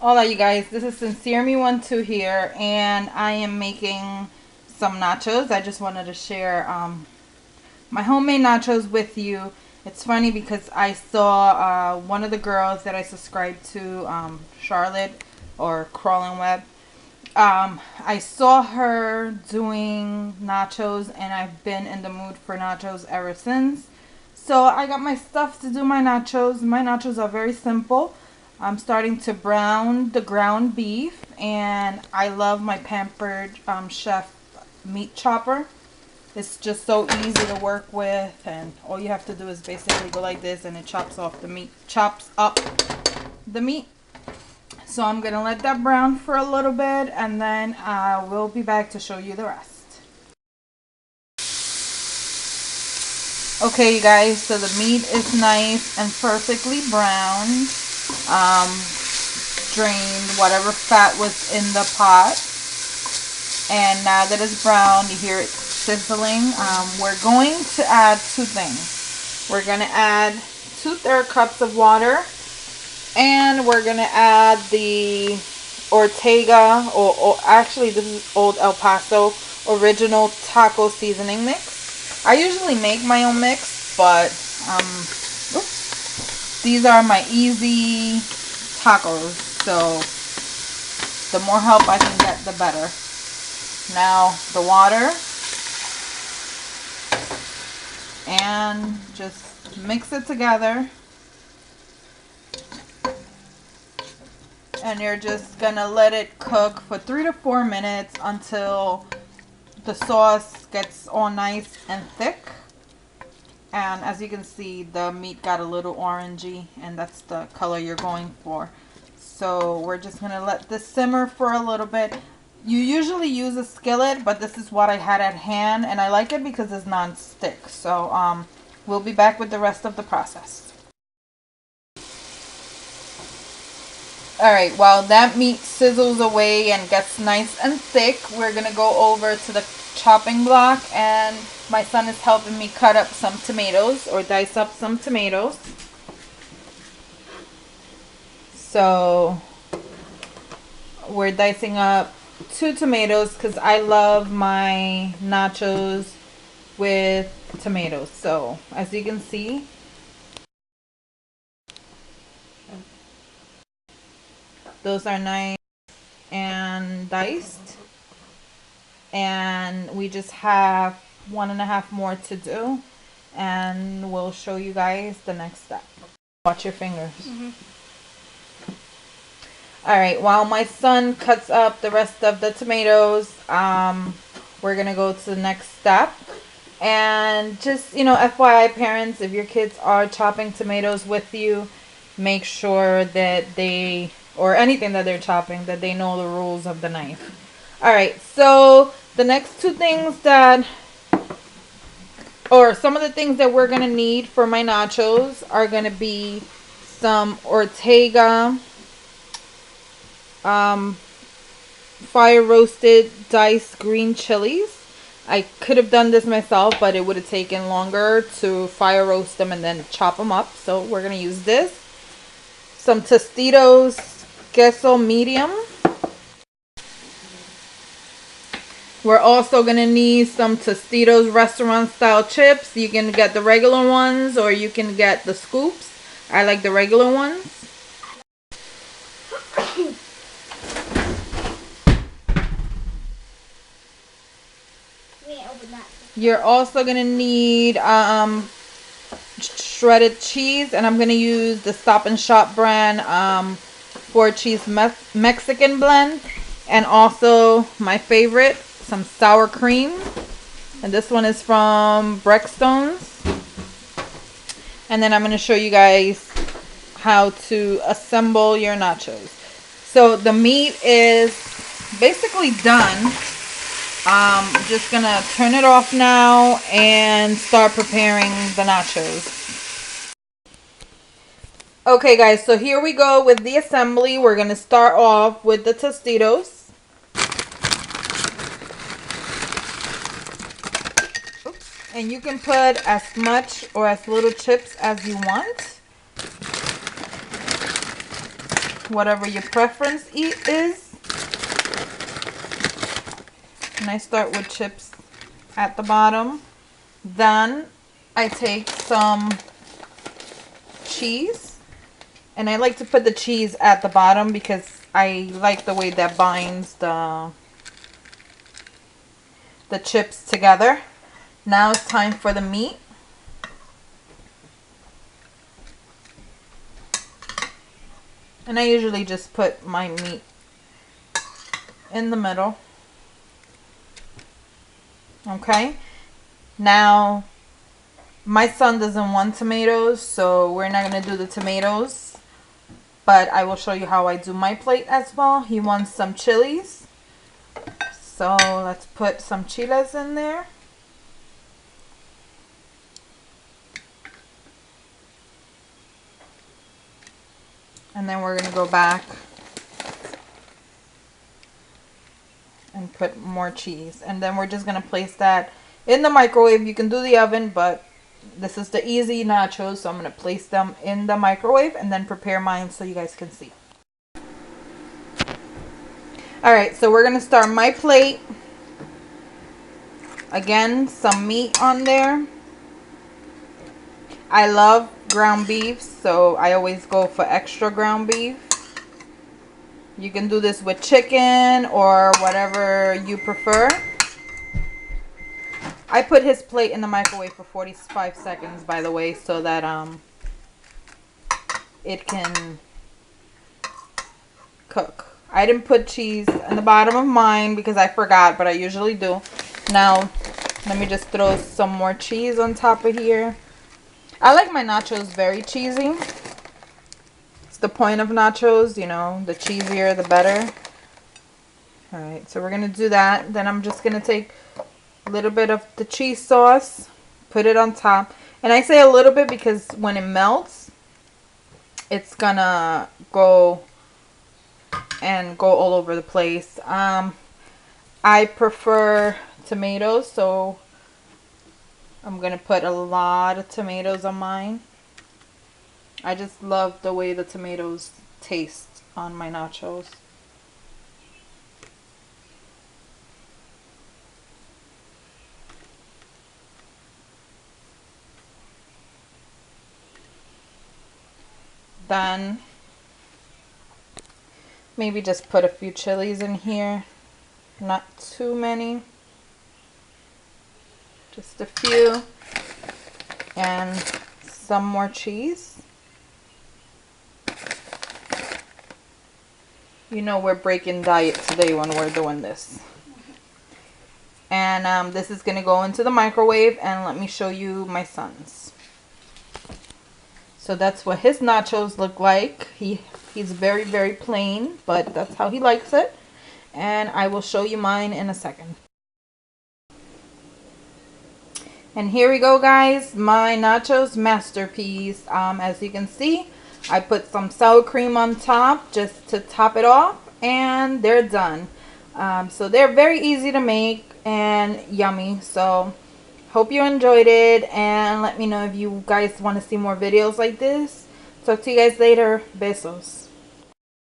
Hola, you guys. This is Sincere Me 12 here, and I am making some nachos. I just wanted to share my homemade nachos with you. It's funny because I saw one of the girls that I subscribed to, Charlotte or Crawling Web. I saw her doing nachos, and I've been in the mood for nachos ever since. So I got my stuff to do my nachos. My nachos are very simple. I'm starting to brown the ground beef, and I love my Pampered Chef meat chopper. It's just so easy to work with, and all you have to do is basically go like this, and it chops off the meat, chops up the meat. So I'm gonna let that brown for a little bit, and then we'll be back to show you the rest. Okay, you guys, so the meat is nice and perfectly browned. Drained whatever fat was in the pot, and now that it's brown, you hear it sizzling. We're going to add two things. We're going to add 2/3 cups of water, and we're going to add the Ortega, or actually this is Old El Paso original taco seasoning mix. I usually make my own mix, but these are my easy tacos, so the more help I can get, the better. Now the water, and just mix it together, and you're just gonna let it cook for 3 to 4 minutes until the sauce gets all nice and thick. And as you can see, the meat got a little orangey, and that's the color you're going for. So we're just going to let this simmer for a little bit. You usually use a skillet, but this is what I had at hand, and I like it because it's non-stick. So we'll be back with the rest of the process. Alright, while that meat sizzles away and gets nice and thick, we're going to go over to the chopping block, and my son is helping me cut up some tomatoes, or dice up some tomatoes. So we're dicing up 2 tomatoes because I love my nachos with tomatoes. So as you can see, those are nice and diced, and we just have 1.5 more to do, and we'll show you guys the next step. Watch your fingers. Alright, while my son cuts up the rest of the tomatoes, we're going to go to the next step. And just, FYI parents, if your kids are chopping tomatoes with you, make sure that they, or anything that they're chopping, that they know the rules of the knife. Alright, so the next 2 things that, or some of the things that we're going to need for my nachos are going to be some Ortega fire roasted diced green chilies. I could have done this myself, but it would have taken longer to fire roast them and then chop them up. So we're going to use this. Some Tostitos queso medium. We're also going to need some Tostitos restaurant style chips. You can get the regular ones, or you can get the scoops. I like the regular ones. You're also going to need shredded cheese, and I'm going to use the Stop and Shop brand 4-cheese Mexican blend, and also my favorite, some sour cream, and this one is from Breckstones. And then I'm going to show you guys how to assemble your nachos. So the meat is basically done. I'm just gonna turn it off now and start preparing the nachos. Okay guys, so here we go with the assembly. We're gonna start off with the Tostitos. And you can put as much or as little chips as you want. whatever your preference is. And I start with chips at the bottom. Then I take some cheese. And I like to put the cheese at the bottom because I like the way that binds the chips together. Now it's time for the meat. And I usually just put my meat in the middle. Okay. Now, my son doesn't want tomatoes, so we're not going to do the tomatoes. But I will show you how I do my plate as well. He wants some chilies. So let's put some chiles in there. And then we're going to go back and put more cheese. And then we're just going to place that in the microwave. You can do the oven, but this is the easy nachos. So I'm going to place them in the microwave and then prepare mine so you guys can see. Alright, so we're going to start my plate. Again, some meat on there. I love ground beef, so I always go for extra ground beef. You can do this with chicken or whatever you prefer. I put his plate in the microwave for 45 seconds, by the way, so that it can cook. I didn't put cheese in the bottom of mine because I forgot, but I usually do. Now, let me just throw some more cheese on top of here. I like my nachos very cheesy. It's the point of nachos, you know, the cheesier the better. Alright, so we're going to do that. Then I'm just going to take a little bit of the cheese sauce, put it on top. And I say a little bit because when it melts, it's going to go all over the place. I prefer tomatoes, so I'm going to put a lot of tomatoes on mine. I just love the way the tomatoes taste on my nachos. Then maybe just put a few chilies in here. Not too many. Just a few. And some more cheese. You know we're breaking diet today when we're doing this. And this is going to go into the microwave, and let me show you my son's. So that's what his nachos look like. He's very, very plain, but that's how he likes it. And I will show you mine in a second. And here we go, guys. My nachos masterpiece. As you can see, I put some sour cream on top just to top it off, and they're done. So they're very easy to make and yummy. So hope you enjoyed it, and let me know if you guys want to see more videos like this. Talk to you guys later. Besos.